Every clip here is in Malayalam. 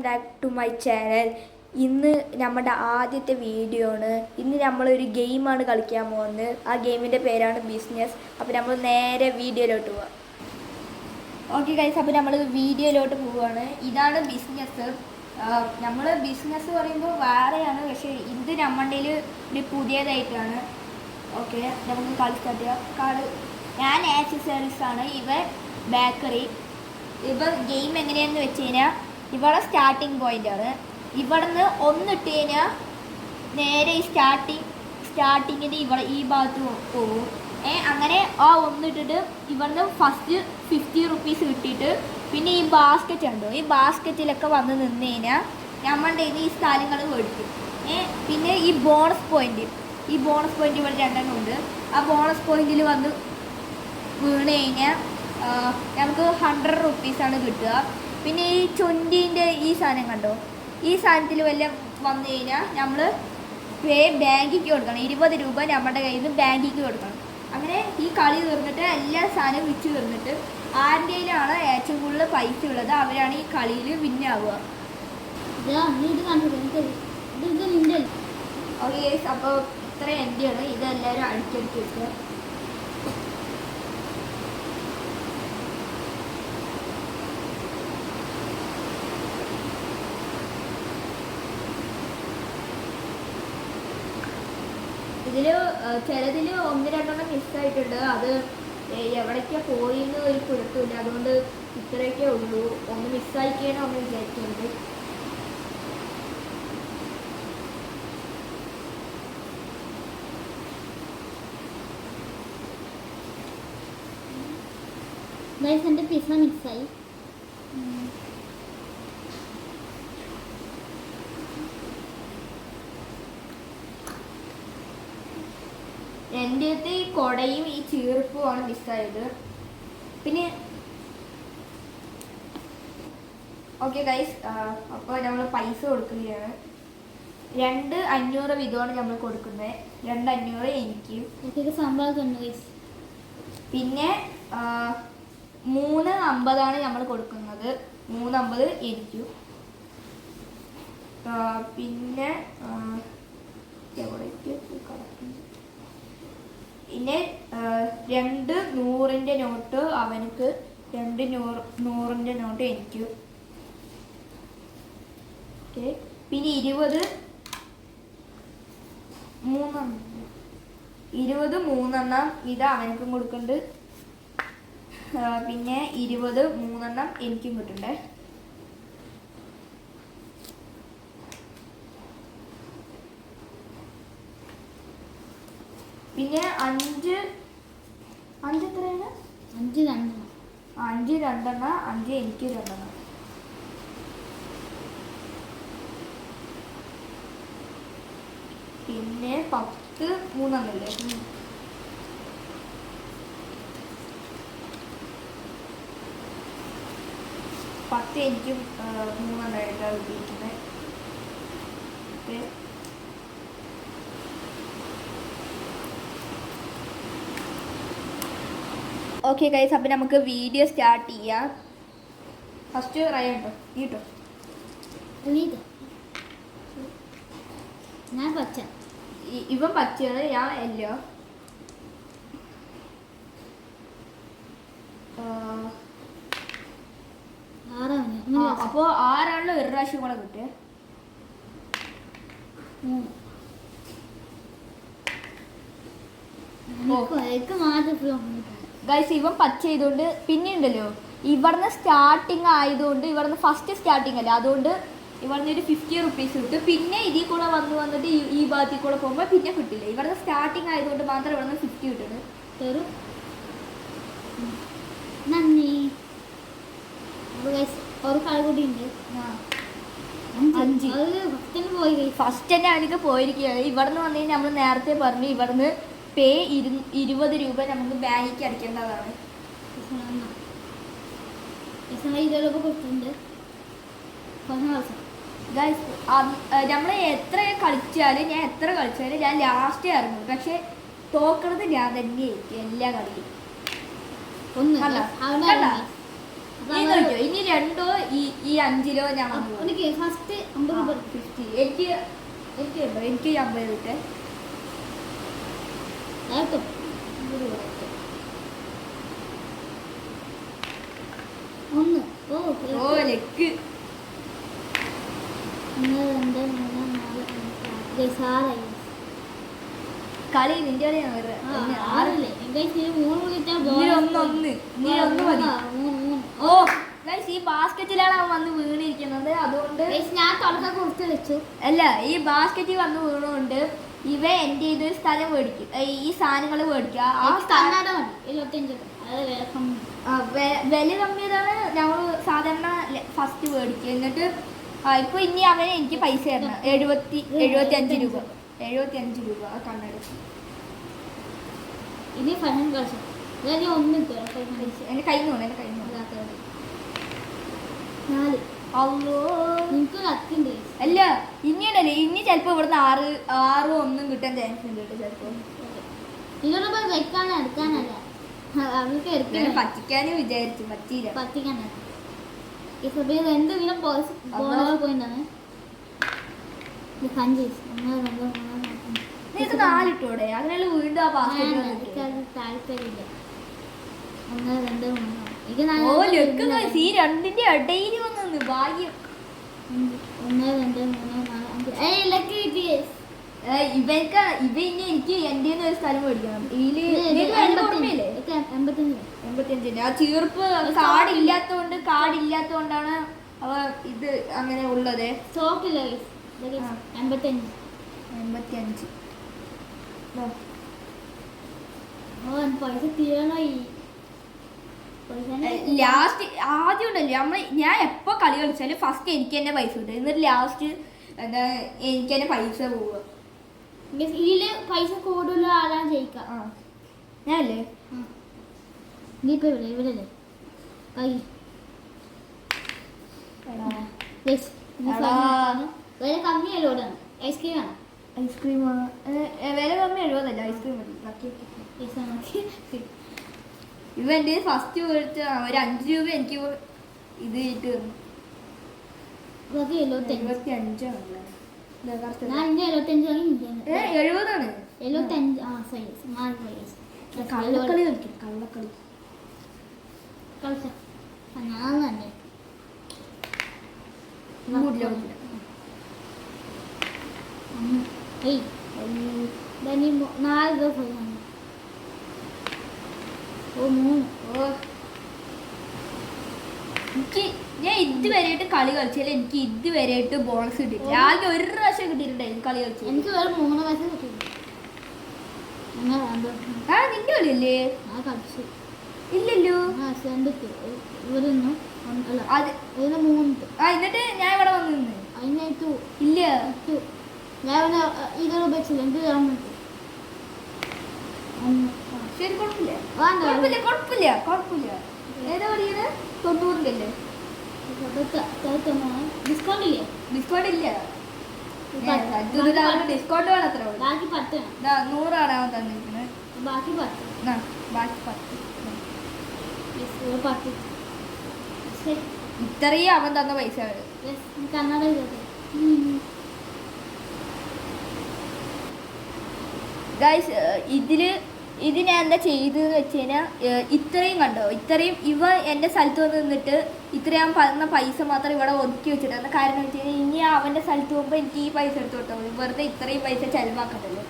Back to my channel. ഇന്ന് നമ്മുടെ ആദ്യത്തെ വീഡിയോ ആണ്. ഇന്ന് നമ്മളൊരു ഗെയിമാണ് കളിക്കാൻ പോകുന്നത്. ആ ഗെയിമിൻ്റെ പേരാണ് ബിസിനസ്. അപ്പോൾ നമ്മൾ നേരെ വീഡിയോയിലോട്ട് പോവാം. ഓക്കെ ഗൈസ്, അപ്പോൾ നമ്മൾ വീഡിയോയിലോട്ട് പോവുകയാണ്. ഇതാണ് ബിസിനസ്. നമ്മൾ ബിസിനസ് പറയുമ്പോൾ വേറെയാണ്, പക്ഷേ ഇത് നമ്മളുടെ ഒരു പുതിയതായിട്ടാണ്. ഓക്കെ, നമുക്ക് കളി സ്റ്റാർട്ട് ചെയ്യാം. കാർഡ് ഞാൻ ആക്സസറീസ് ആണ്, ഇവ ബേക്കറി. ഇപ്പം ഗെയിം എങ്ങനെയാണെന്ന് വെച്ച് കഴിഞ്ഞാൽ ഇവിടെ സ്റ്റാർട്ടിങ് പോയിൻ്റാണ്. ഇവിടെ നിന്ന് ഒന്നിട്ട് കഴിഞ്ഞാൽ നേരെ ഈ സ്റ്റാർട്ടിങ്ങിൻ്റെ ഇവിടെ ഈ ഭാഗത്ത് പോകും. അങ്ങനെ ആ ഒന്നിട്ടിട്ട് ഇവിടുന്ന് ഫസ്റ്റ് 50 റുപ്പീസ് കിട്ടിയിട്ട് പിന്നെ ഈ ബാസ്ക്കറ്റ് ഉണ്ടോ, ഈ ബാസ്ക്കറ്റിലൊക്കെ വന്ന് നിന്ന് കഴിഞ്ഞാൽ നമ്മളുടെ ഈ സ്ഥലങ്ങൾ മേടിക്കും. പിന്നെ ഈ ബോണസ് പോയിൻ്റ് ഇവിടെ രണ്ടെണ്ണം ഉണ്ട്. ആ ബോണസ് പോയിന്റിൽ വന്ന് വീണ് കഴിഞ്ഞാൽ നമുക്ക് 100 റുപ്പീസാണ് കിട്ടുക. പിന്നെ ഈ 20ൻ്റെ ഈ സാധനം കണ്ടോ, ഈ സാധനത്തിൽ വല്ല വന്നു കഴിഞ്ഞാൽ നമ്മൾ ബാങ്കിക്ക് കൊടുക്കണം. 20 രൂപ നമ്മുടെ കയ്യിൽ നിന്ന് ബാങ്കിക്ക് കൊടുക്കണം. അങ്ങനെ ഈ കളി തീർന്നിട്ട് എല്ലാ സാധനവും വിറ്റ് തീർന്നിട്ട് ആരുടെയിലാണ് ഏറ്റവും കൂടുതൽ പൈസ ഉള്ളത് അവരാണ് ഈ കളിയിൽ വിന്നാവുക. ഓക്കെ, അപ്പോൾ ഇത്ര എൻ്റെയാണ്. ഇതെല്ലാവരും അടിച്ചടിച്ച് വെക്കുക. ഇതിൽ ചിലതിൽ 1-2 മിസ്സായിട്ടുണ്ട്. അത് എവിടേക്കാണ് പോയിന്ന് ഒരു പിടുത്തമില്ല. അതുകൊണ്ട് ഇത്രയൊക്കെ ഉള്ളൂ. ഒന്ന് മിസ്സായിക്കാനോ ഒന്ന് വിചാരിക്കുന്നുണ്ട്. എൻ്റെ പിസ മിസ്സായി. എൻ്റെ അടുത്ത് ഈ കൊടയും ഈ ചീർപ്പുമാണ് മിസ്സായത്. പിന്നെ ഓക്കെ ഗൈസ്, അപ്പോൾ നമ്മൾ പൈസ കൊടുക്കുകയാണ്. 2,500 വീതമാണ് നമ്മൾ കൊടുക്കുന്നത്. 2,500 എനിക്ക്, സംഭവം. പിന്നെ 3,50 നമ്മൾ കൊടുക്കുന്നത്. 3,50 എനിക്കും. പിന്നെ എവിടേക്ക് കിടക്കുന്നു. പിന്നെ 2 100ൻ്റെ നോട്ട് അവനക്ക്, 2 100ൻ്റെ നോട്ട് എനിക്ക്. ഓക്കെ, പിന്നെ 20 3 ഇത് അവനക്കും കൊടുക്കുന്നുണ്ട്. പിന്നെ 20 3 എനിക്കും കിട്ടുന്നുണ്ട്. പിന്നെ 5 എത്രയാണ്? 5 2 5 2 5 എനിക്ക് 2. പിന്നെ 10 3 അല്ലേ? 10 എനിക്കും 3 കിട്ടിയിരിക്കുന്നത്. ഓക്കെ, ഓക്കെ ഗൈസ്, അപ്പം നമുക്ക് വീഡിയോ സ്റ്റാർട്ട് ചെയ്യാം. ഫസ്റ്റ് റയ ഉണ്ടോ? നീട്ടോ ഞാൻ പച്ച. ഇവൻ പച്ചയാണ്, ഞാൻ എല്ലോ. അപ്പോൾ 6 ഒരു പ്രാവശ്യം കൂടെ കിട്ടിയ. ഗൈസ്, ഇവൻ പച്ച ചെയ്തുകൊണ്ട് പിന്നെ ഉണ്ടല്ലോ ഇവിടുന്ന് സ്റ്റാർട്ടിങ് ആയതുകൊണ്ട്, ഇവിടുന്ന് ഫസ്റ്റ് സ്റ്റാർട്ടിങ് അല്ലേ, അതുകൊണ്ട് ഇവിടുന്ന് ഒരു 50 റുപ്പീസ് കിട്ടും. പിന്നെ ഇതിൽ കൂടെ വന്നിട്ട് ഈ ഭാഗത്തിൽ കൂടെ പോകുമ്പോൾ പിന്നെ കിട്ടില്ല. ഇവിടുന്ന് സ്റ്റാർട്ടിങ് ആയതുകൊണ്ട് മാത്രം ഇവിടുന്ന് 50 കിട്ടുന്നത്. നന്ദി. ഒരു കളി കൂടി ഉണ്ട്. 5 ഫസ്റ്റ് തന്നെ അവനക്ക് പോയിരിക്കുകയാണ്. ഇവിടുന്ന് വന്നു കഴിഞ്ഞാൽ നമ്മൾ നേരത്തെ പറഞ്ഞു ഇവിടുന്ന് 20 രൂപ നമുക്ക് ബാങ്കിക്ക് അടിക്കേണ്ടതാണ്. ഗൈസ്, നമ്മൾ എത്ര കളിച്ചാലും ഞാൻ ലാസ്റ്റേ ഇറങ്ങും. പക്ഷെ തോക്കണത് ഞാൻ തന്നെയായിരിക്കും എല്ലാ കളിയും. നീ നോക്കിയോ ഇനി 2 ഈ 5 ഞാൻ വാങ്ങും. ഫസ്റ്റ് 50 രൂപ 50 എനിക്ക് 50 കിട്ടെ. കേട്ടോ. ഒന്ന് ഓ ലെക്ക് 1 2 3 4 5 കളി നിന്റെ കളിയാണ്. ആറല്ലേ എനിക്ക് 3 കിട്ടാൻ ഓ ഈ ബാസ്കറ്റിലാണ് അവൻ വന്ന് വീണിരിക്കുന്നത്. അതുകൊണ്ട് ഞാൻ തുടക്കം കൊടുത്ത് വെച്ചു. അല്ല ഈ ബാസ്കറ്റിൽ വന്ന് വീണുകൊണ്ട് ഇവ എൻ്റെ ഇതൊരു സ്ഥലം മേടിക്കും, ഈ സാധനങ്ങൾ മേടിക്കുക. ആ standard മതി 75. അത് വില കമ്മി. വില കമ്മിയതാണ് ഞങ്ങൾ സാധാരണ ഫസ്റ്റ് മേടിക്കുക. എന്നിട്ട് ഇപ്പൊ ഇനി അവന് എനിക്ക് പൈസ തരണം 75 രൂപ. 75 രൂപ കണ്ണട. ഇനി ഫൈനൽ കളിച്ചു ഒന്നും എന്റെ കയ്യിൽ നിന്ന് എന്റെ കയ്യിൽ നിന്ന് 4. അല്ലോ നിനക്ക് കത്തിണ്ട്. അല്ല ഇനിയുണ്ടല്ലേ, ഇനി ചിലപ്പോ ഇവിടുന്ന് 6 ഒന്നും കിട്ടാൻ ചാൻസ് ഉണ്ട് കേട്ടോ. ചിലപ്പോ ഇതിലൂടെ വെക്കാനും എടുക്കാനല്ല, അവർക്ക് എടുക്കാൻ പറ്റിക്കാനും വിചാരിച്ചു, പറ്റിയില്ല. പറ്റിക്കാനല്ല. ഈ സമയം 2 ദിനം ബോണസ് പോയിന്റാണ്. ഇത് 5 1 2 3 ഇത് 4 ഇട്ടോടെ അങ്ങനെയുള്ള വീണ്ടും ആ ബാസ്കറ്റ് താല്പര്യമില്ല. 1 2 3 ഓ ലെക്ക് ഈ രണ്ടിന്റെ ഇടയിൽ വന്നു ഭാഗ്യം. 1 2 3 4 5 ലക്ക് കിട്ടി. ഇവ ഇനി എനിക്ക് എന്റെ ഒരു സ്ഥലം മേടിക്കണം. 85 ആ ചീർപ്പ് കാടില്ലാത്തോണ്ടാണ് അവ ഇത് അങ്ങനെ ഉള്ളത്. സ്റ്റോക്കില്ല 85 പൈസ തീരണമായി. ലാസ്റ്റ് ആദ്യം ഉണ്ടല്ലോ ഞാൻ എപ്പോ കളി കളിച്ചാലും ഫസ്റ്റ് എനിക്ക് തന്നെ പൈസ കിട്ടും. എന്നിട്ട് ലാസ്റ്റ് എന്താ എനിക്ക് തന്നെ പൈസ പോവുക. ഇതില് പൈസ കൂടുതലുള്ള ആളാണ് ജയിക്കാം. ഞാനല്ലേ നീ ഇപ്പൊ ഇവിടെയല്ലേ കൈ വില കമ്മിയല്ലോ ഇവിടെ. ഐസ്ക്രീം ആണ്. ഐസ്ക്രീം വില കമ്മി 70 ഐസ്ക്രീം മതി. ഇവ എൻ്റെ ഫസ്റ്റ് മേടിച്ച ഒരു 5 രൂപ എനിക്ക് ഇത് ഇട്ട് തന്നു. 75 ആണല്ലേ? 70 കള്ളക്കളി കളിക്കും. കള്ളക്കളി ഞാൻ തന്നെ 4 ദിവസം. എനിക്ക് ഞാൻ ഇതുവരെയായിട്ട് കളി കളിച്ചാലും എനിക്ക് ഇതുവരെയായിട്ട് ബോണസ് കിട്ടിയിട്ടില്ല. ആകെ ഒരു പ്രാവശ്യം കിട്ടിയിട്ടുണ്ടായിരുന്നു കളി കളിച്ചു. എനിക്ക് വേറെ 3 വയസ്സ് കിട്ടിയില്ല. നിന്റെ കളിയല്ലേ? കളിച്ചു ഇല്ലല്ലോ. ഇവരൊന്നും അത് 3. എന്നിട്ട് ഞാൻ ഇവിടെ വന്ന് നിന്ന് അതിനായിട്ടു ഇല്ല. ഞാൻ 20 രൂപ വെച്ചില്ല. എനിക്ക് തരാൻ പറ്റും. ശരി കുഴപ്പമില്ല. ഏതാ പഠിക്കുന്നത്? 90 അല്ലേ? ഡിസ്കൗണ്ട് ഇല്ലേ? ഡിസ്കൗണ്ട് ഇല്ല. ഡിസ്കൗണ്ട് വേണം. എത്ര ബാക്കി 10 100 ആണ് അവൻ തന്നിരിക്കുന്നത്. ബാക്കി 10. ബാക്കി 10. ശരി ഇത്രയും അവൻ തന്ന പൈസ കന്നഡ ഗൈസ്. ഇത് ഞാൻ എന്താ ചെയ്തതെന്ന് വെച്ച് കഴിഞ്ഞാൽ ഇത്രയും കണ്ടോ, ഇത്രയും ഇവ എൻ്റെ സ്ഥലത്ത് വന്ന് നിന്നിട്ട് ഇത്രയും പറഞ്ഞ പൈസ മാത്രം ഇവിടെ ഒതുക്കി വെച്ചിട്ടാണ്. കാരണം വെച്ച് കഴിഞ്ഞാൽ ഇനി അവൻ്റെ സ്ഥലത്ത് പോകുമ്പോൾ എനിക്ക് ഈ പൈസ എടുത്ത് കൊടുത്താൽ മതി. വെറുതെ ഇത്രയും പൈസ ചെലവാക്കണ്ടല്ലോ.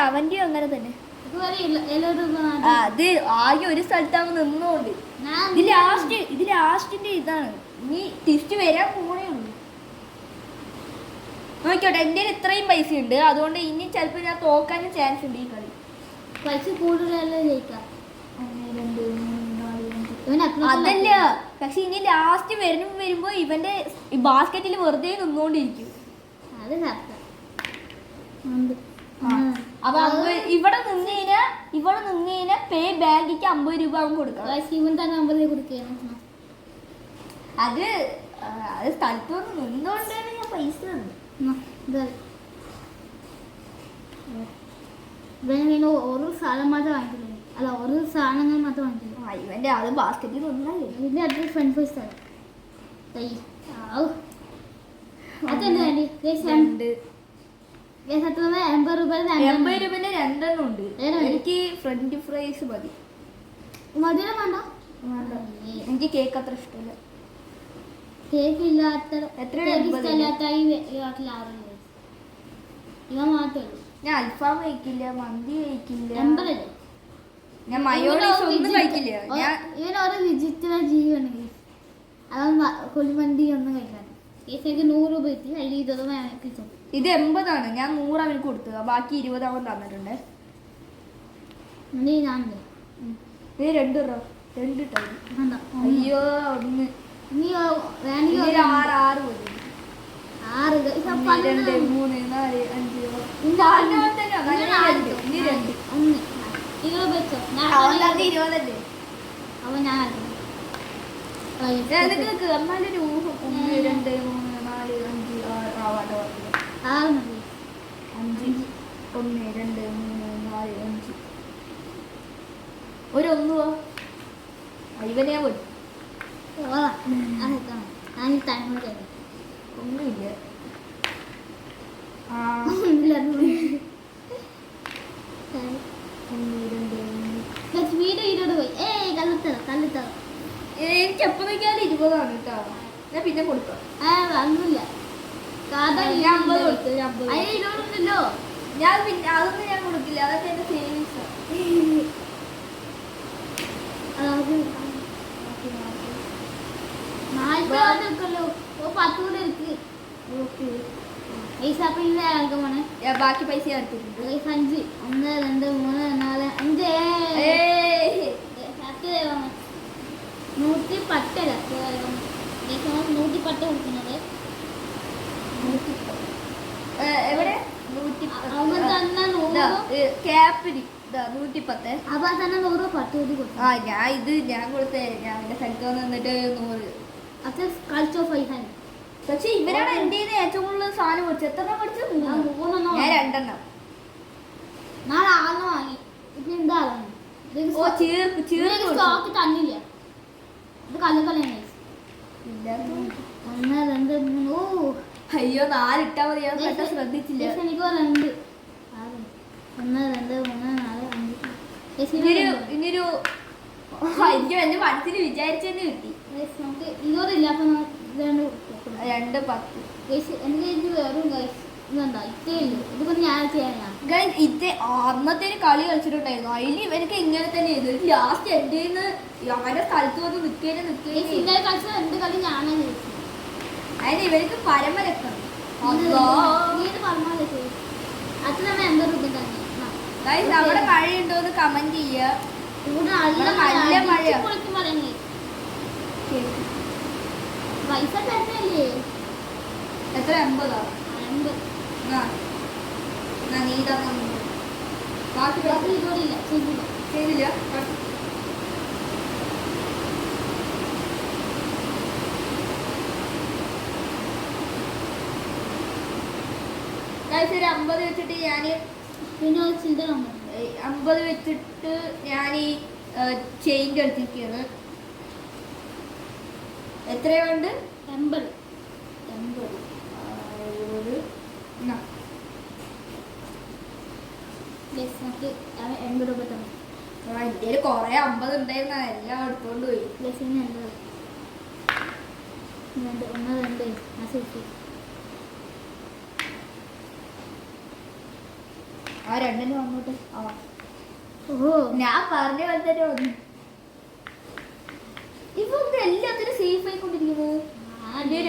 അവൻ്റെയും അങ്ങനെ തന്നെ. അത് ആകെ ഒരു സ്ഥലത്താണ് നിന്നുകൊണ്ട് ഇത് ലാസ്റ്റിന്റെ ഇതാണ്. ഇനി തിരിച്ചു വരാൻ പോണേ ഉള്ളൂ. നോക്കിയോട്ടെ, എൻ്റെ ഇത്രയും പൈസ ഉണ്ട്. അതുകൊണ്ട് ഇനി ചിലപ്പോൾ ഞാൻ തോക്കാനും ചാൻസ് ഉണ്ട് ഈ കളി. പൈസ കൂടുതലല്ലേ ജയിക്കാം. അതല്ല, പക്ഷെ ഇനി ലാസ്റ്റ് വരുമ്പോ ഇവന്റെ ബാസ്കറ്റിൽ വെറുതെ നിന്നോണ്ടിരിക്കും. അത് അപ്പൊ ഇവിടെ നിന്ന് കഴിഞ്ഞാൽ പേ ബാങ്കിക്ക് 50 രൂപ അവൻ കൊടുക്കണം. അത് സ്ഥലത്ത് വന്ന് നിന്നോണ്ടാണ് ഞാൻ പൈസ തന്നത്. ഓരോ സ്ഥലം മാത്രം വാങ്ങിക്കില്ലേ? അല്ല ഒരു സാധനങ്ങൾ മാത്രം വാങ്ങിക്കില്ല. ഇവന്റെ അത് ബാസ്കറ്റിൽ ഒന്നല്ലേ. ഇതിന്റെ അടുത്ത് ഫ്രണ്ട് ഫേസ് തരാം. അതെന്താ വേണ്ടി? രണ്ട് 80 രൂപ 80 രൂപന്റെ രണ്ടെണ്ണം ഉണ്ട്. എനിക്ക് ഫ്രഞ്ച് ഫ്രൈസ് മതി. മധുരം വേണ്ട. എനിക്ക് കേക്ക് അത്ര ഇഷ്ടമല്ല. കേക്ക് ഇല്ലാത്ത എത്രയാണ്? ഇഷ്ടമില്ലാത്ത ഈ നാട്ടിൽ ആരുണ്ട്? ഇവ മാത്രമേ ഉള്ളൂ. ഞാൻ അൽഫാം കഴിക്കില്ല, മന്തി കഴിക്കില്ല, 80 ഞാൻ മയോണൈസ് ഒന്നും കഴിക്കില്ല. ഞാൻ ഇവൻ ഒരു വിചിത്ര ജീവിയാണ്. അതൊന്നും കുഴിമന്തി ഒന്നും കഴിക്കാൻ. കേക്ക് 100 രൂപ കിട്ടി. അതിൽ 20 കിട്ടും. ഇത് 80 ഞാൻ 100 അവന് കൊടുത്തത്, ബാക്കി 20 അവൻ തന്നിട്ടുണ്ട്. ഞാനുണ്ട്. ഇത് 2 രൂപ 2 ടൈം. അയ്യോ ഒന്ന് നീ വേണമെങ്കിൽ 6 മതി. 6 2 3 4 5 ഒന്ന് 20 വെച്ചോ. അവൻ 20 അവൻ ഞാൻ എന്നാലൊരു ഊഹം. 1 2 3 4 5 6 6 മതി. 5 1 2 3 4 5 ഒരു 1 ഇവനെ പോയി ഞാൻ ടൈം ഒന്നുമില്ല. വീട് 20 പോയി. കല്ലിത്തറ എനിക്ക് എപ്പോ നോക്കിയാലും 20 കേട്ടോ. ഞാൻ പിന്നെ കൊടുക്കാം. ഒന്നുമില്ല. ഞാൻ 50 കൊടുത്തു. 50 അതിന് 20 ഉണ്ടല്ലോ. ഞാൻ പിന്നെ അതൊന്നും ഞാൻ കൊടുക്കില്ല. അതൊക്കെ എന്റെ സേവിങ്സ്. ബാക്കി പൈസ എടുത്തിട്ടുണ്ട്. 5 1 2 3 4 5 110 110 കൊടുക്കുന്നത്. എവിടെ അവൻ തന്നെ 100 ക്യാപ്പിന് 110. അപ്പൊ തന്നെ 100 10 കൊടുക്കും. ഞാൻ കൊടുത്തേ. ഞാൻ എന്റെ സ്ഥലത്ത് വന്ന് നിന്നിട്ട് 100. അത് കളിച്ചോ പൈസ. പക്ഷെ ഇവരാണ് എന്റെ ഏറ്റവും കൂടുതൽ സാധനം പഠിച്ചത്. എത്ര പഠിച്ചത്? 3 ഞാൻ 2 നാളെ 6 വാങ്ങി. ഇത് എന്താ സ്റ്റോക്ക് തന്നില്ല. ഇത് കല്ലുകളാണ്. 1 2 3 അയ്യോ 4 ഇട്ടാ മതി. ഞാൻ പെട്ടെന്ന് ശ്രദ്ധിച്ചില്ല. എനിക്ക് 2 1 2 3 4 5 ഇനിയൊരു എനിക്ക് എന്റെ മനസ്സിൽ വിചാരിച്ചെന്നെ കിട്ടി. നമുക്ക് 20 ഇല്ല. അപ്പൊ 2 10. എനിക്ക് വേറും ഇതുണ്ടോ ഇത്രേ ഇല്ല. ഇതിപ്പോ ഞാൻ ചെയ്യാനാ. അന്നത്തെ കളി കളിച്ചിട്ടുണ്ടായിരുന്നു. അതിൽ എനിക്ക് ഇങ്ങനെ തന്നെ ചെയ്തു. ലാസ്റ്റ് എന്റെ അവന്റെ സ്ഥലത്ത് വന്ന് നിൽക്കേനെ കളിച്ച 2 കളി ഞാനാ കളിച്ചത്. അതിന് ഇവർക്ക് പരമരക്കം. അച്ഛൻ 80 രൂപ തന്നെ. അവിടെ മഴയുണ്ടോന്ന് കമന്റ് ചെയ്യുക. നല്ല മഴ പറയുന്നത് പൈസ തരുന്നല്ലേ. എത്ര? 80. 50. നീ തന്നെ ബാക്കി ഇതോടില്ല ചെയ്തില്ല. ഒരു 50 വെച്ചിട്ട് ഞാന് പിന്നെ ചില്ലറ 50 വെച്ചിട്ട് ഞാൻ ഈ ചെയിൻ്റെ എടുത്തിരിക്കുകയാണ്. എത്രയുണ്ട്? 80. 80 രൂപ തന്നെ. ഇന്ത്യയിൽ കൊറേ 50 ഉണ്ടായിരുന്ന എല്ലാം എടുത്തോണ്ട് പോയി. 1 2 ആ 2 വന്നോട്ടെ. ഓ ഞാൻ പറഞ്ഞ പോലെ തന്നെ വന്നു. ഇപ്പൊ എല്ലാത്തിനും സേഫ് ആയിക്കൊണ്ടിരിക്കുന്നത്. 2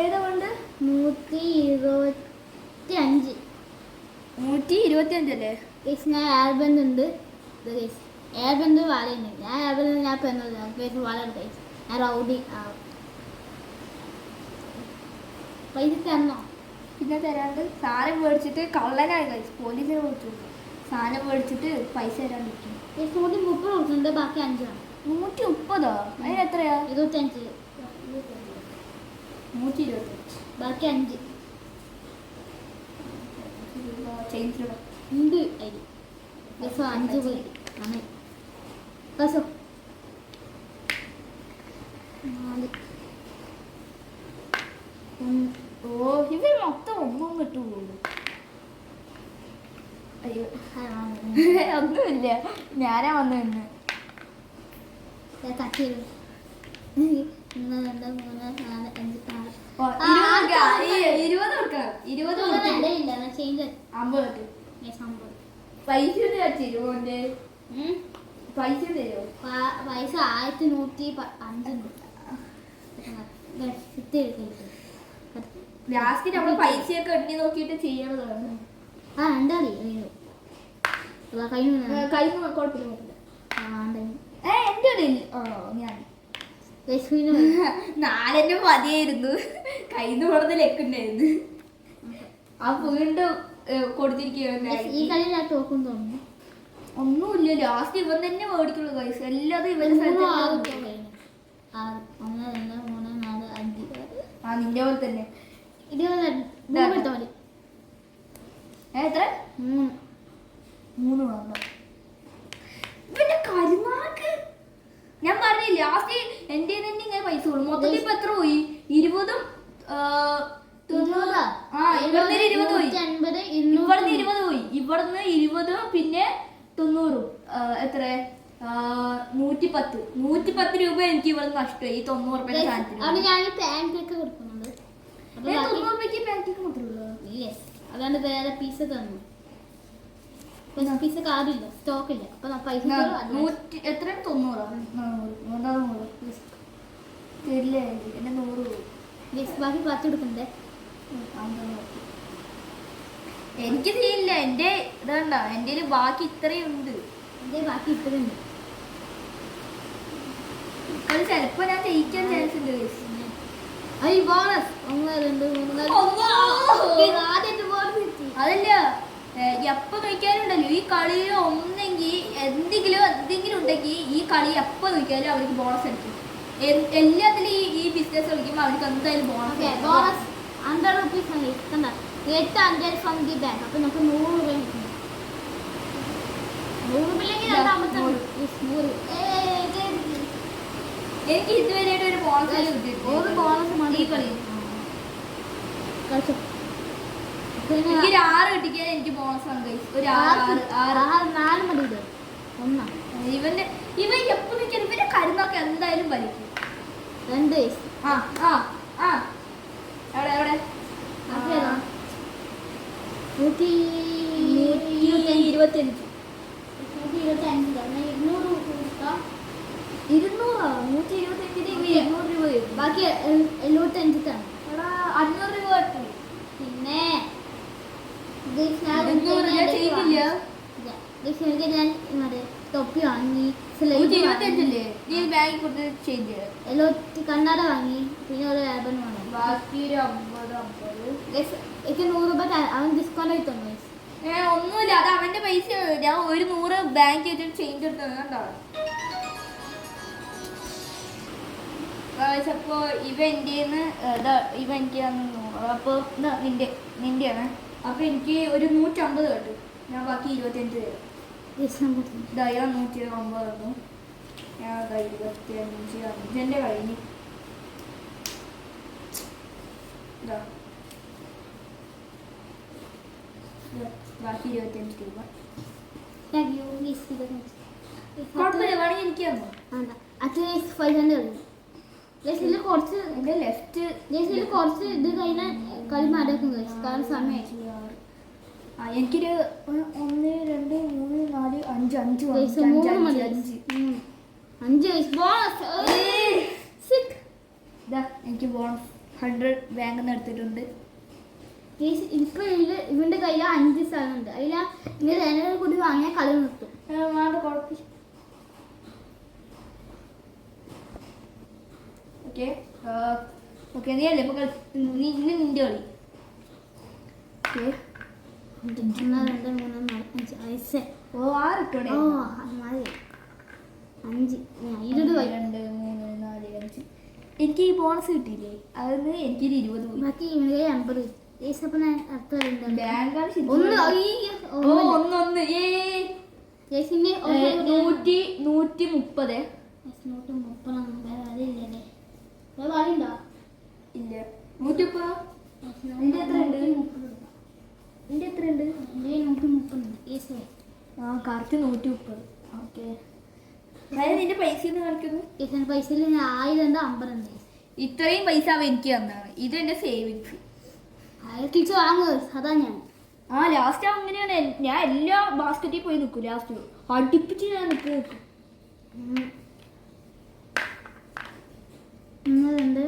ഏതാ കൊണ്ട് 125. 125 അല്ലേ? ഞാൻ എയർബെൻഡ് ഉണ്ട്. എയർബെൻഡ് വാലയുണ്ട്. ഞാൻ എയർബെൻഡ് ഞാൻ വാല എടുത്ത് ഞാൻ റൗഡി പൈസ തരണോ? പിന്നെ തരാണ്ട് സാധനം മേടിച്ചിട്ട് കള്ളനായി കഴിച്ചു. പോലീസിനെ വിളിച്ചു. സാധനം മേടിച്ചിട്ട് പൈസ തരാണ്ടിരിക്കും. 130 കൊടുക്കുന്നുണ്ട്. ബാക്കി 5 ആണ്. 130? അതിന് എത്രയാ? 25. 125. ബാക്കി 5 ചേഞ്ച് ഉണ്ട് അതിൽ. ബസ് 5 പോയി നന്നായി. ബസ്സോ 4. ഓ ഇവർ മൊത്തം ഒന്നും കിട്ടുള്ളൂ. അയ്യോ ഒന്നുമില്ല, ഞാനാ വന്നു നിന്ന്. കട്ട് ചെയ്തു. 1 2 3 4 5 6 20 കൊടുക്കണം. 20 ഇല്ല ചേഞ്ച് 50 സംഭവം. പൈസ തരുമോന്റെ പൈസ തരുമോ? പൈസ 1105 ലാസ്റ്റ് നമ്മൾ പൈസയൊക്കെ എണ്ണി നോക്കിയിട്ട് ചെയ്യണതാണ്. ആ എന്താടി കഴിഞ്ഞ കയ്യിൽ കുഴപ്പമില്ല. എന്റെ ഞാൻ 4 മതിയായിരുന്നു, കയ്യിൽ നിന്ന് കൊടുത്ത് ലെക്കുണ്ടായിരുന്നു. ആ വീണ്ടും കൊടുത്തിരിക്കുകയാണ്. ഈ കളി ഞാൻ തോക്കും തോന്നുന്നു. ഒന്നുമില്ല, ലാസ്റ്റ് ഇവൻ തന്നെ മേടിക്കുള്ളൂ പൈസ. എല്ലാതും ഇവന്റെ 1 2 3 4 5 ആ നിന്റെ പോലെ തന്നെ. 20 എടുത്താൽ മതി. എത്ര? 3 വേണ്ട. ഇവന്റെ കരുമാക്ക് ഞാൻ പറഞ്ഞില്ല, ലാസ്റ്റ് എന്റെ തന്നെ ഇങ്ങനെ പൈസ കൊടുക്കും. മൊത്തത്തിൽ ഇപ്പൊ എത്ര പോയി? 20 90. ആ ഇവിടുന്ന് 20 പോയി. ഇവിടുന്ന് 20 പോയി. ഇവിടുന്ന് 20 പിന്നെ 90. എത്ര? 110 രൂപ എനിക്ക് ഇവിടെ നഷ്ടമായി. ഈ 90 രൂപ സാധനത്തിന്. ഞാൻ പാൻകേക്ക് കൊടുക്കുന്നുണ്ട്. 90 രൂപയ്ക്ക് പാൻകേക്ക് മാത്രമേ ഉള്ളൂ. യെസ്, അതാണ്ട് വേറെ പീസ് തന്നു. പീസ് കാർഡില്ല, സ്റ്റോക്ക് ഇല്ല. അപ്പൊ പൈസ എത്ര? 90 തരില്ല എന്നെ 100 രൂപ. ബാക്കി 10 എടുക്കണ്ടേ? എനിക്ക് ചെയ്യില്ല. എന്റെ ഇതണ്ട, എന്റെ ബാക്കി ഇത്രയും ഉണ്ട്. എന്റെ ബാക്കി ഇത്രയുണ്ട്. അത് ചിലപ്പോ ഞാൻ ജയിക്കാൻ ചാൻസ് ഉണ്ട്. ബോണസ് 1 2 3 ആദ്യത്തെ ബോണസ് കിട്ടി. അതല്ല, എപ്പോ നോക്കിയാലുണ്ടല്ലോ ഈ കളിയിൽ ഒന്നെങ്കിൽ എന്തെങ്കിലും ഉണ്ടെങ്കിൽ ഈ കളി എപ്പോ നോക്കിയാലും അവർക്ക് ബോണസ് അടിക്കും. എല്ലാത്തിലും ഈ ബിസിനസ് കളിക്കുമ്പോൾ അവർക്ക് എന്തായാലും ബോണസ്. 100 റുപ്പീസ് ആണ്. കണ്ട 800 ഫ്രം ദി ബാങ്ക്. അപ്പൊ നമുക്ക് 100 രൂപ കിട്ടും. 100 രൂപയില്ലെങ്കിൽ എനിക്ക് ഇതുവരെയായിട്ട് ഒരു ബോണസ് ഒരു ബോണസ് മതി ഈ കളി. കളിച്ചു. എനിക്ക് ഒരു 6 കിട്ടിക്കാൻ എനിക്ക് ബോണസ് ആണ്. ഒരു 4 മതി. ഇത് 1 ഇവൻ എപ്പോ നോക്കിയാലും ഇവന്റെ കരുന്നൊക്കെ എന്തായാലും വലിക്കും. 2 എവിടെ 125. 125 രൂപ. ബാക്കി 75 ആണ്. 500 രൂപ കിട്ടും. പിന്നെ ഞാൻ തൊപ്പി വാങ്ങി, കണ്ണട വാങ്ങി, പിന്നെ ഒരു ലാബൻ വാങ്ങി. ബാക്കി എനിക്ക് 100 രൂപ അവൻ ഡിസ്കൗണ്ട് ആയി തന്നു. ഒന്നുമില്ല, അത് അവന്റെ പൈസ. ഞാൻ ഒരു 100 ബാങ്ക് ചെയ്തിട്ട് ചേഞ്ച് എടുത്തോ. അപ്പോ ഇവ എന്റെന്ന് ഇവ എനിക്ക് തന്നു. അപ്പൊ നിന്റെയാണ്. അപ്പൊ എനിക്ക് ഒരു 150 കേട്ടു. ഞാൻ ബാക്കി 25 തരും. 109 തന്നു. ഞാൻ 25 5 കഴിഞ്ഞു. ബാക്കി 25 രൂപ. കുഴപ്പമില്ല, വേണമെങ്കിൽ എനിക്ക് തന്നു. കുറച്ച് എന്റെ ലെഫ്റ്റ് കുറച്ച് ഇത് കഴിഞ്ഞാൽ കളി മാറ്റാക്കും. കാരണം സമയം എനിക്കൊരു 1 2 3 4 5 5 എനിക്ക് ബോണസ് 100 ബാങ്കിൽ നിന്ന് എടുത്തിട്ടുണ്ട്. ഇപ്പൊ ഇവന്റെ കയ്യിൽ 5 സ്ഥലമുണ്ട്. അതിൽ ഇങ്ങനെ കൂടി വാങ്ങിയാൽ കളി നിർത്തും. കുഴപ്പമില്ല. ഓക്കെ നീ അല്ലേ ഇപ്പൊ നിന്റെ കളി. 1 2 3 4 5 ഓ 6 ഇട്ടോടെ. 5 2 3 4 5 എനിക്ക് ഈ ബോണസ് കിട്ടിയില്ലേ അതിന് എനിക്കൊരു 20 പോയി. ബാക്കി ഇവന് 50 ഗൈസ്. അപ്പൊ ഞാൻ അടുത്ത കളി ബാങ്കാണ് ശരിക്കും. ഒന്ന് ഓ ഒന്ന് ഗൈസ് ഇനി 130. 130 വേറെ അതില്ലല്ലേ? വേറെ കളിയുണ്ടോ? ഇല്ല 130. നിന്റെ എത്ര ഉണ്ട്? നിന്റെ എത്ര ഉണ്ട്? എൻ്റെ 130 ഗൈസ്. ആ കറക്റ്റ് 130. ഓക്കെ അതായത് നിന്റെ പൈസ ഒന്ന് കളിക്കുന്നു. ഗൈസ് പൈസയിൽ 1000 ഉണ്ട് 50 ഉണ്ട്. ഇത്രയും പൈസ അവ എനിക്ക് തന്നാണ്. ഇത് എന്റെ സേവിങ്സ്. തിരിച്ച് വാങ്ങുക അതാ ഞാൻ. ആ ലാസ്റ്റ് അങ്ങനെയാണ്. ഞാൻ എല്ലാ ബാസ്ക്കറ്റിൽ പോയി നിൽക്കും. ലാസ്റ്റ് അടുപ്പിച്ച് ഞാൻ നിൽക്കും. 1 2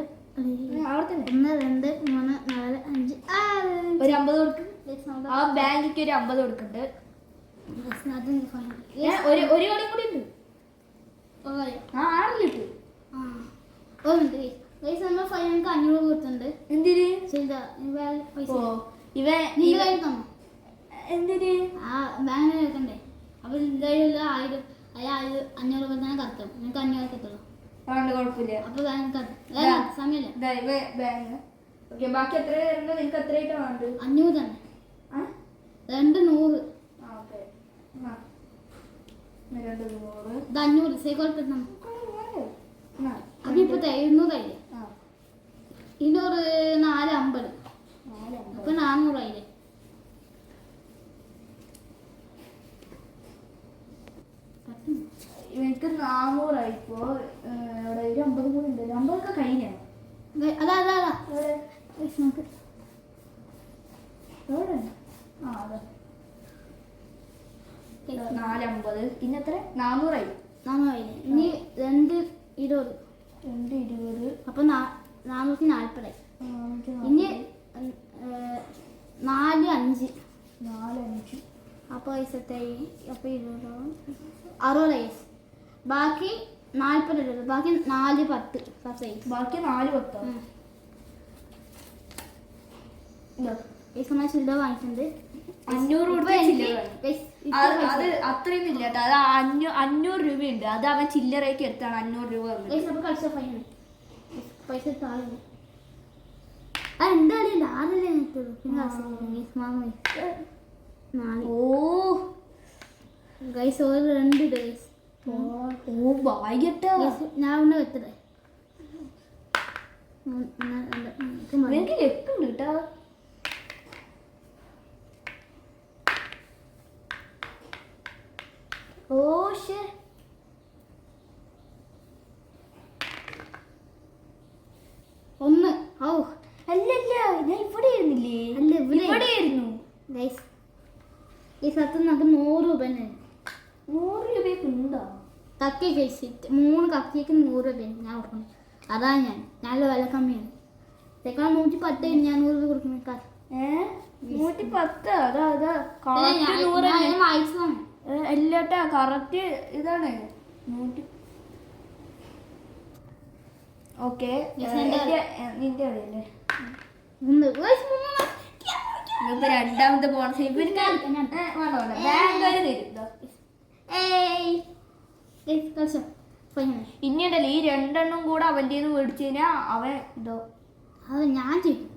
അവിടെ തന്നെ 1 2 3 4 5 6 ഒരു 50 കൊടുക്കും. ആ ബാങ്കിക്ക് ഒരു 50 കൊടുക്കുന്നുണ്ട്. ഒരു കളിയും കൂടി ഉണ്ട്. ആ 6 കിട്ടും. നമ്മൾ ഫൈനൽക്ക് 500 കൊടുത്തിട്ടുണ്ട്. എന്തിന് പൈസ ഇവ നിന്റെ കയ്യിൽ തന്നോ? എന്തിന് ആ ബാങ്കിന് വെക്കണ്ടേ? അപ്പൊ എന്തായാലും 1000 500 രൂപ തന്നെ കറക്റ്റും. നിനക്ക് 500 എത്തുള്ളൂ. അതുകൊണ്ട് കുഴപ്പമില്ല. അപ്പൊ ബാങ്ക് സമയമില്ല. Bank okay. ബാക്കി എത്ര തരുന്നത്? നിനക്ക് എത്രയായിട്ട് വേണ്ടത്? 500 തന്നെ. 200. ആ ഓക്കെ 200. ഇത് 500 സൈക്കോട്ട് അതിപ്പോ 700 ആയില്ലേ? ഇതൊരു 450. അപ്പൊ 400 ആയില്ലേ? എനിക്ക് 400 ആയിപ്പോ. ഇവിടെ ഒരു 50 കൂടി ഉണ്ട്. 50 ഒക്കെ കഴിഞ്ഞ അതാ അതാ അതാ നമുക്ക് എവിടെ? ആ അതെ 450. പിന്നെ എത്ര? 400 ആയി. 400 ആയില്ലേ? ഇനി 220. 220. അപ്പൊ 440 ആയി. ഇനി 4 5. 4 5. അപ്പൊ പൈസത്തായി. അപ്പൊ 20 60 ആയി. ബാക്കി 40 ഇടുന്നത്. ബാക്കി 4 10. ബാക്കി 4 10. ഈ സമയം ചില്ലറ വാങ്ങിയിട്ടുണ്ട്. 500 അത് അത്രയൊന്നും ഇല്ല കേട്ടോ. അത് 500 രൂപയുണ്ട്. അത് അവൻ ചില്ലറയ്ക്ക് എടുത്താണ് 500 രൂപ തന്നത്. കളിച്ച ഫൈൻ പൈസ താഴുന്നു. ആ എന്താ അറിയില്ല ആരല്ലേ നിൽക്കുള്ളൂ. ഓ ഗൈസ് ഒരു 2 ഡേയ്സ്. ഓ ഭാഗ്യട്ടോ. ഞാൻ ഒന്ന് വെച്ചത് എനിക്ക് ലക്കുണ്ട് കേട്ടോ. ഓ ശേ ഒന്ന്. ഓ അല്ലല്ല ഞാൻ ഇവിടെ ആയിരുന്നില്ലേ? അല്ല ഇവിടെ ആയിരുന്നു. ഗൈസ് ഈ സത്യം നമുക്ക് 100 രൂപ തന്നെ. 100 രൂപയ്ക്ക് ഉണ്ടോ? കക്കി കഴിച്ചിട്ട് 3 കക്കിക്ക് 100 രൂപയാണ് ഞാൻ കൊടുക്കണം. അതാ ഞാൻ നല്ല വില കമ്മിയാണ്. ഇതേക്കാൾ 110 ഞാൻ 100 രൂപ കൊടുക്കുന്നേക്കാൾ. 110. അതാ അതാ വായിച്ചതാണ്. എല്ലാട്ടാ കറക്റ്റ് ഇതാണ്. ഓക്കെ നിന്റെ അറിയല്ലേ? ഇപ്പൊ രണ്ടാമത്തെ ബോണസ് ഇനിയുണ്ടല്ലോ ഈ 2 എണ്ണം കൂടെ അവൻ്റെ മേടിച്ചു കഴിഞ്ഞാ അവൻ ഇതോ അത് ഞാൻ ചെയ്യും.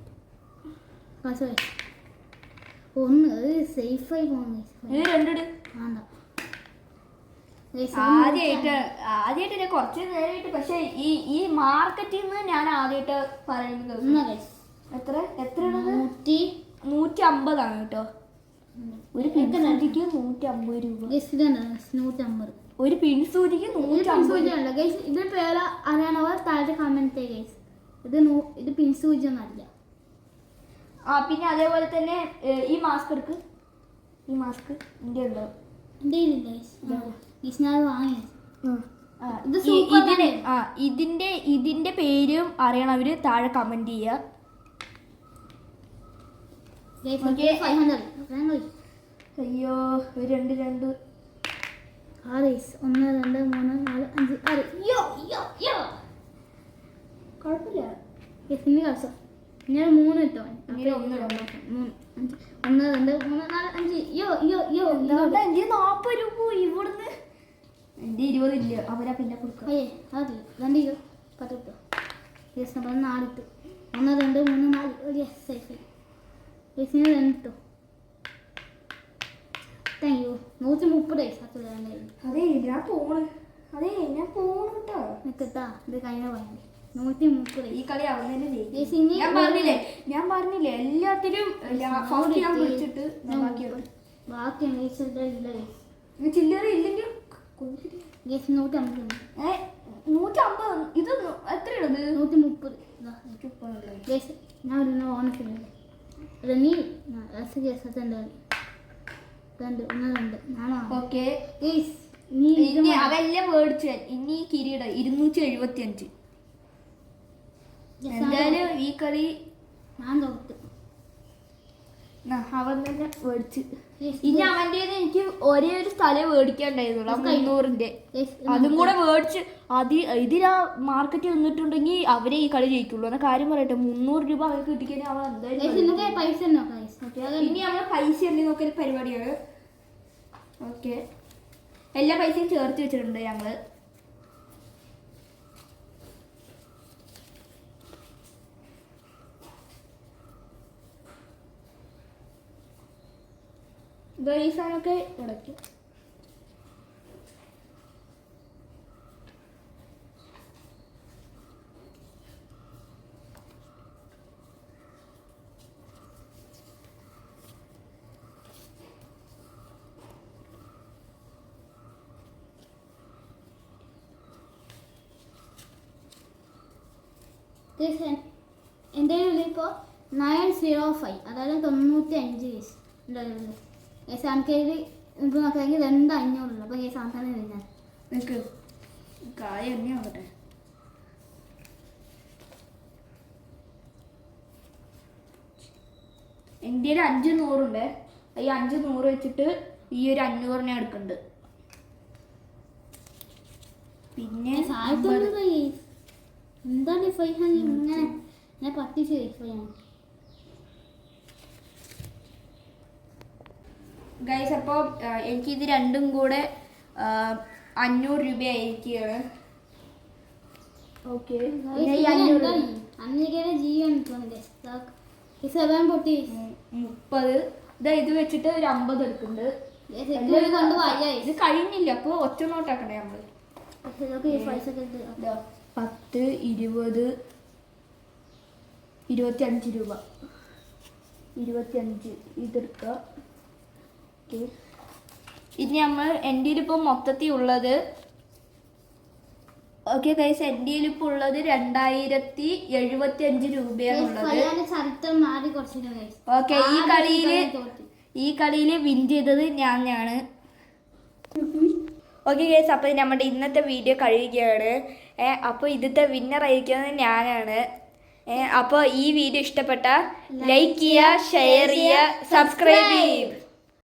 ഒന്ന് സേഫായി പോകുന്നു. ഇത് 2 ഇട്. വേണ്ട ആദ്യമായിട്ട് ഞാൻ കുറച്ച് നേരമായിട്ട്. പക്ഷെ ഈ മാർക്കറ്റിൽ നിന്ന് ഞാൻ ആദ്യമായിട്ട് പറയുന്നത്. എത്ര 150 ആണ് കേട്ടോ. ഒരു പിൻസൂചിക്ക് 150 രൂപ. 150. ഒരു പിൻസൂചിക്ക് 150. ഇതിന്റെ പേര് അറിയാണവർ താഴത്തെ കമന്റ് ഗൈസ്. ഇത് പിൻസൂചി ഒന്നല്ല. ആ പിന്നെ അതേപോലെ തന്നെ ഈ മാസ്ക് എടുക്ക്. ഈ മാസ്ക് എൻ്റെ ഉണ്ടോ? ഇതിന്റെ പേരും അറിയണവര് താഴെ കമന്റ് ചെയ്യുക. അയ്യോ 2 2 1 2 3 4 5 6 കുഴപ്പമില്ല. കളിച്ചോ. ഞാൻ 3 ഇട്ടോ. 1 2 3 4 5 40 രൂപ ഇവിടുന്ന്. എന്റെ 20 ഇല്ല. അവരാ പിന്നെ കൊടുക്കാം. 2 10 രൂപ. യെസ് നമ്മൾ 4 ഇട്ടു 1 2 3 4 ഒരു യെസ് സേഫ് യെസിന് 2 ഇട്ടു താങ്ക് യു 130 ഗൈസ് അത് വേണ്ടായിരുന്നു അതെ ഞാൻ പോണ് കേട്ടോ നിൽക്കട്ടാ ഇത് കഴിഞ്ഞ പോയത് 130 ഈ കളി അവന്നെ യെസ് ഇനി ഞാൻ പറഞ്ഞില്ലേ എല്ലാത്തിനും ഫസ്റ്റ് ഞാൻ വിളിച്ചിട്ട് ബാക്കി ഇല്ല ചില്ലറ ഇല്ലെങ്കിൽ യെസ് 150 150 ഇത് എത്രയുള്ളത് 130 യെസ് ഞാൻ ഒരു ഓണത്തില്ല അത് നീ യെസ് രണ്ട് ഞാനോ ഓക്കെ യെസ് നീ ഇനി അതെല്ലാം മേടിച്ചു ഇനി കിരീട 275 എന്തായാലും ഈ കളി ഞാൻ തോറ്റു അവൻ തന്നെ മേടിച്ച് ഇനി അവൻ്റെ എനിക്ക് ഒരേ ഒരു സ്ഥലം മേടിക്കാണ്ടായിരുന്നുള്ളൂ 300-ന്റെ അതും കൂടെ മേടിച്ച് ഇതിലാ മാർക്കറ്റിൽ വന്നിട്ടുണ്ടെങ്കിൽ അവരെ ഈ കളി ജയിക്കുള്ളൂ എന്ന കാര്യം പറയട്ടെ 300 രൂപ അവർക്ക് കിട്ടിക്കഴിഞ്ഞാൽ അവൻ എന്തായാലും പൈസ ഇനി നമ്മൾ പൈസ എണ്ണി നോക്കുന്ന പരിപാടിയാണ് ഓക്കെ എല്ലാ പൈസയും ചേർത്ത് വെച്ചിട്ടുണ്ട് ഞങ്ങള് ഈ സാധനമൊക്കെ ഉടയ്ക്കും എൻ്റെ ഇപ്പോൾ 905 അതായത് 95 കേസ് ഉണ്ടായിരുന്നു കേസ് എനിക്കത് ഇപ്പോൾ നോക്കുകയാണെങ്കിൽ 2500 അപ്പോൾ കേസ് ആൾക്കാരെ കഴിഞ്ഞാൽ നിനക്ക് കായ എണ്ണ ആവട്ടെ എൻ്റെ 500 ഈ 500 വെച്ചിട്ട് ഈ ഒരു 500 എടുക്കുന്നുണ്ട് പിന്നെ എന്താണ് 500 ഇങ്ങനെ ഞാൻ പറ്റിച്ച് ഞാൻ ഗൈസ് അപ്പോൾ എനിക്കിത് രണ്ടും കൂടെ 500 രൂപയായിരിക്കുകയാണ് ഓക്കെ അന്നേരം ജീവൻ 30 ഇത് വെച്ചിട്ട് ഒരു 50 എടുക്കുന്നുണ്ട് ഇത് കഴിഞ്ഞില്ല അപ്പോൾ ഒറ്റ നോട്ടാക്കണേ നമ്മൾ 10 20 25 രൂപ 25 ഇതെടുക്കുക ഓക്കെ ഇനി നമ്മൾ എൻ്റെ ഇപ്പോൾ മൊത്തത്തിൽ ഉള്ളത് ഓക്കെ ഗൈസ് എൻ്റെ ഇപ്പോൾ ഉള്ളത് 2075 രൂപയാണുള്ളത് ഓക്കെ ഈ കളിയിൽ വിൻ ചെയ്തത് ഞാനാണ് ഓക്കെ ഗൈസ് അപ്പോൾ നമ്മുടെ ഇന്നത്തെ വീഡിയോ കഴിയുകയാണ് അപ്പോൾ ഇതിൻ്റെ വിന്നർ ആയിരിക്കുന്നത് ഞാനാണ് അപ്പോൾ ഈ വീഡിയോ ഇഷ്ടപ്പെട്ട ലൈക്ക് ചെയ്യുക ഷെയർ ചെയ്യുക സബ്സ്ക്രൈബ് ചെയ്യുക